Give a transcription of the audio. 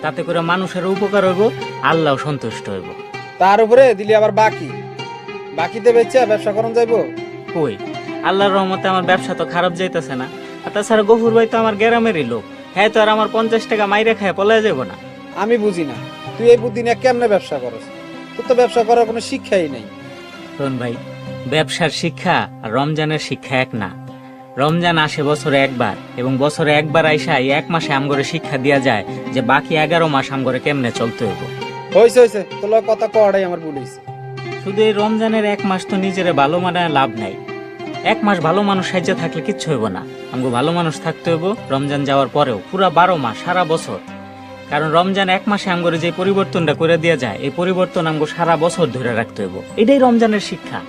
তাতে করে মানুষের উপকার হইব, আল্লাহ সন্তুষ্ট হইব। তার উপরে দিলি আবার বাকিতে বেচে ব্যবসা করন যাইবো। কই, আল্লাহর রহমতে আমার ব্যবসা তো খারাপ যাইতেছে না। আর তাছাড়া গফুর ভাই তো আমার গ্রামেরই লোক, হ্যাঁ তো আর আমার 50 টাকা মাইরে খায় পলায় যাবো না। আমি বুঝি না তুই এই বুদ্ধি নিয়ে কেমনে ব্যবসা করস, তোর তো ব্যবসা করার কোনো শিক্ষাই নেই। শোন ভাই, ব্যবসার শিক্ষা আর রমজানের শিক্ষা এক না। রমজান আসে বছরে একবার, এবং বছরে একবার আইসা এই 1 মাসে আমগরে শিক্ষা দিয়া যায় যে বাকি 11 মাস আমগরে কেমনে চলতে হইব। হয়েছে তোর লগে কথা কওয়াটাই আমার ভুল হয়েছে। শুধু এই রমজানের 1 মাস তো নিজেরে ভালো মানায় লাভ নাই। 1 মাস ভালো মানুষ সাহায্য থাকলে কিচ্ছু হইব না। আমগো ভালো মানুষ থাকতে হইব রমজান যাওয়ার পরেও, পুরা 12 মাস সারা বছর। কারণ রমজান 1 মাসে আমগরে যে পরিবর্তনটা করে দেয়া যায়, এই পরিবর্তন আমগো সারা বছর ধরে রাখতে হইব। এটাই রমজানের শিক্ষা।